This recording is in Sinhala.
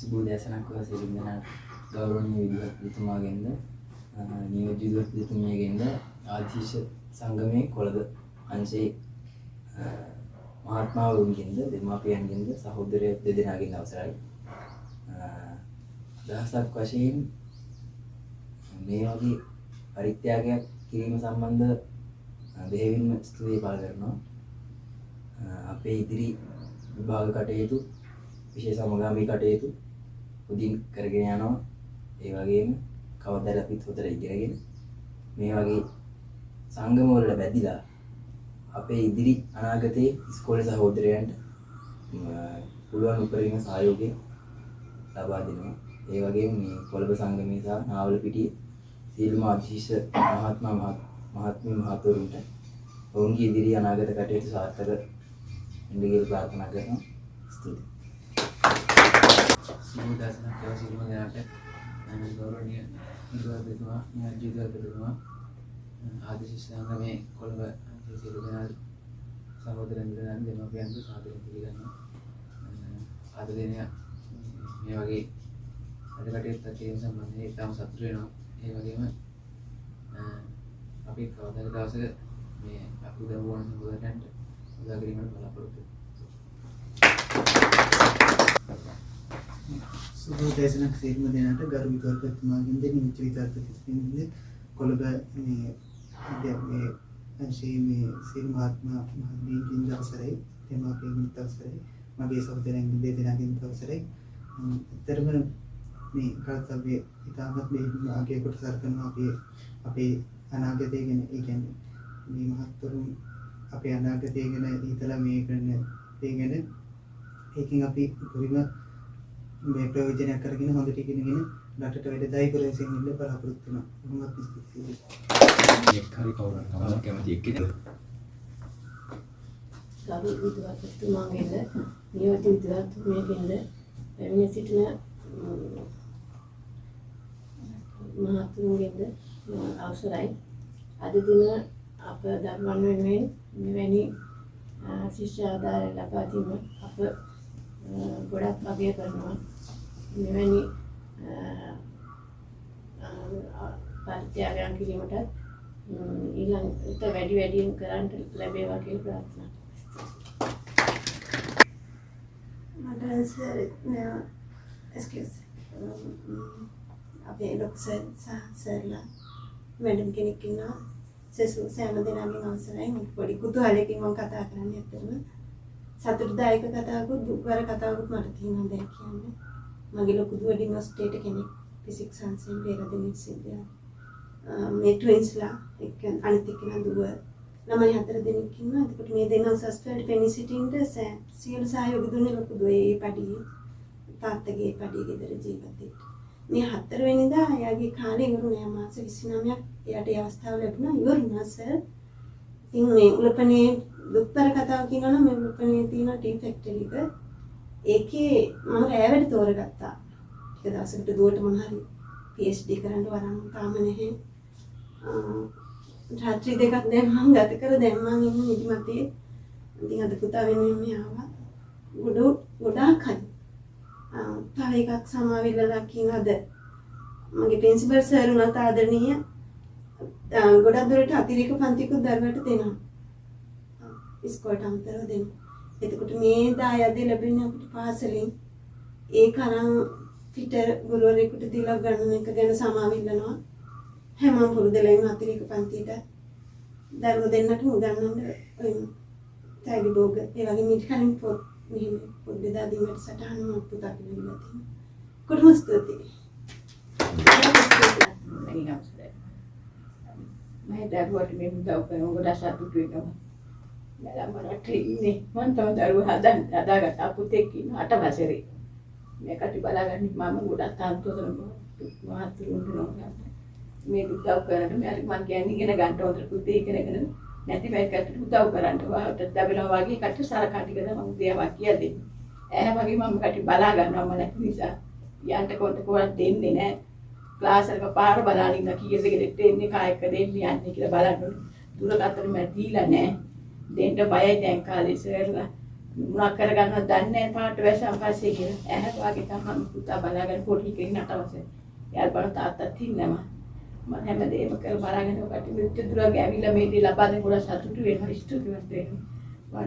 සුබෝදෑසනක් වශයෙන් ගෞරවනීය විදුහල්පතිතුමාගෙන්ද නියෝජ්‍ය විදුහල්පතිතුමියගෙන්ද ආදීශ සංගමයේ කොළඹ අංශයේ මහත්මාවරුන්ගෙන්ද දෙමාපියන්ගෙන්ද සහෝදරයෝ දෙදෙනාගෙන් අවසරයි. දහසක් වශයෙන් මේ වගේ පරිත්‍යාගයක් කිරීම සම්බන්ධ බෙහෙවින්ම ස්තුතිය පළ කරනවා. අපේ ඉදිරි විභාග කටයුතු විශේෂ සමගාමී කටයුතු උදින් කරගෙන යනවා. ඒ වගේම කවදාද අපිත් හොතර ඉගෙනගෙන මේ වගේ සංගම වල බැඳිලා අපේ ඉදිරි අනාගතයේ ඉස්කෝලේ සහෝදරයන්ට පුළුවන් උපරිම සහයෝගය ලබා දෙනවා. ඒ වගේම මේ කොළඹ සංගමයේ සහ නාවලපිටියේ සියලුම අධිශ මහත්මිය මහතුරුන්ට ඔවුන්ගේ ඉදිරි අනාගත කටයුතු සාර්ථක වෙන්න කියලා ප්‍රාර්ථනා කරනවා. ස්තුතියි. සුබෝදෑසනක් සියලුම දෙනාට ගෞරවනීය විදුහල්පතිතුමා, නියෝජ්‍ය විදුහල්පතිතුමා, ආදීශ සංගමයේ කොළඹ අංශයේ සියලු දෙනා සහෝදරයන් දෙමාපියන්ට සාදරයෙන් පිළිගන්නවා. අද දින මේ වගේ වැඩ කටයුත්තක් කිරීම සම්බන්ධයෙන් ඉතාම සතුටු වෙනවා. ඒ වගේම අපි කවදාද දවසක මේ අපි දරුවන් සහෝදරයන්ට උදා කිරීමට බලාපොරොත්තු සුබෝදෑසනක් සියලුම දෙනාට ගරු විදුහල්පතිතුමාගෙන්ද නියෝජ්‍ය විදුහල්පතිතුමියගෙන්ද කොළඹ මේ අංශයේ මේ සියලු මහත්මීන්ගෙන් අවසරයි, දෙමාපියන්ගෙන් අවසරයි, මගේ සහෝදරයන් දෙදෙනාගෙන් අවසරයි. ඇත්තටම මේ කර්තව්‍ය ඉතාමත් මේ ආගේ කොට සලකනවා. අපේ අනාගතය ගැන, ඒ කියන්නේ මේ මහත්තුරුන් අපේ අනාගතය ගැන හිතලා මේ කරන ඒ ගැන ඒකෙන් අපි උපරිම මේ ප්‍රයෝජනයක් කරගෙන හොඳට ඉගෙනගෙන රටට වැඩදායි කරගෙන ඉන්න බලාපොරොත්තු වෙනවා. බොහොමත් ස්තුතියි. එක් හරි කවුරුන් තමයි කැමති එක්කද? ගරු විදුහල්පතිතුමාගෙන්ද නියෝජ්‍ය විදුහල්පතිතුමියගෙන්ද පැමිණ සිටින මහතුරුන්ගෙන්ද අවසරයි. අද දින අප දරුවන් වෙනුවෙන් මෙවැනි ශිෂ්‍ය ආධාරය ලබා දීම අප ගොඩක් අගය කරනවා. මෙවැනි පරිත්‍යාගයන් කිරීමට ඊළඟට වැඩියෙන් කරන්න ලැබේවා කියලා ප්‍රාර්ථනා කරනවා. අපේ ලොකු සර්ලා මැඩම් කෙනෙක් ඉන්නවා. සෙසු සෑම දෙනාගෙන් අවසරයි. මම පොඩි කුතුහලයකින් මම කතා කරන්නේ. ඇත්තටම සතුටුදායක කතාවකුත් දුක්වර කතාවකුත් මට තියෙනවා දැන් කියන්නේ. මගේ ලොකු දුව ඩිනොස්ටේට කෙනෙක් ෆිසික්ස් අංශයෙන් පෙරදින සිද්ධිය. මේ ට්වින්ස්ලා එක්ක අනිත් එක්කෙනා දුව ළමයි 4 දෙනෙක් ඉන්නවා. එතකොට මේ දෙන්නා උසස් වලට පෙනී සිටින්න සියලු සහයෝගය දුන්නේ ලොකු දුවේ ඒ පඩියේ. තාත්තගේ පඩියේ ගෙදර ජීවිතේ. මේ 4 වෙනිදා එයාගේ කාලේ ඉවරුනේ මාස 29ක්. එයාට ඒ අවස්ථාව ලැබුණා ඉවරුණා සර්. ඉතින් මේ උලපනේ දුක්තර කතාව කියනවා නම් මේ උලපනේ තියෙන ටී ෆැක්ටරි එක. ඒකේ මම රෑවෙට තෝරගත්තා. ටික දවසකට දුවට මොන හරි PhD කරන්න වරන් තාම නැහැ. රාත්‍රී දෙකක් දැන් මම ගත කර දැන් මම ඉන්නේ නිදිමතේ. ඉතින් අද පුතා වෙනුවෙන් මේ ආවා. ගොඩාක් හරි. තව එකක් සමාවෙලා කියනවාද මගේ ප්‍රින්සිපල් සර් උනත් ආදරණීය ගොඩක් දුරට අතිරේක පන්තිකුත් දරුවට දෙනවා ඉස්කෝලේට අමතරව දෙනවා. එතකොට මේ දායාදේ ලැබෙන්නේ අපිට පාසලෙන් ඒ කරන් පිටර ගුරුවරයෙකුට දීලා ගණන එක ගැන සමාවෙල්ලනවා. හැමෝම පුරුදුලයින් අතිරේක පන්තියට දරුවෝ දෙන්නට උගන්වන්න ඔය තෑගි බෝග ඒ වගේ මිට කලින් පොත් මෙහෙම පොත් බෙදා දීමට සටහන මම පුතා කියලා දීලා තියෙනවා. කොහොම ස්තුතියි. මම දරුවට මේ උදව් කරන ගොඩක් සතුටු වෙනවා. මට ඉන්නේ මම තව දරුවෝ හදාගත්ත පුතෙක් ඉන්න 8 වසරේ. මේකට බලාගන්න මම ගොඩක් තාන්තෝතර මහත්තුරුන් වෙනවා. මේ උදව් කරන්න මම කියන්නේ ඉගෙන ගන්න හොඳට පුතේ ඉගෙනගෙන නැති පැයකට උදව් කරන්න වාට දබනවා වගේ කට සලකා ටික තමයි මම දේවා කියලා දෙන්නේ. ඈ වගේ මම කට බලා ගන්නවා මම නැති නිසා යන්ට කොහෙවත් දෙන්නේ නැහැ. ක්ලාස් එක පාර බලන ඉන්න කීයද ගෙදරට එන්නේ කායක දෙන්නේ යන්නේ කියලා බලන්න දුරකටම මම දීලා නැහැ. දෙන්න බයයි දැන් කාලේ ඉස්සරලා මොනවා කරගන්නවද දන්නේ නැහැ පාට වැසම් පස්සේ කියලා. ඇහැට වගේ තමයි පුතා බලාගෙන පොඩි කෙනෙක් 8 වසරේ. එයාට බලන තාත්තත් ඉන්නවා. මම හැමදේම කර බලාගෙන ඔකට මෙච්චර දුර ඇවිල්ලා මේ දේ ලබා දෙන්න ගොඩක් සතුටු වෙනවා ස්තුතිවන්ත වෙනවා.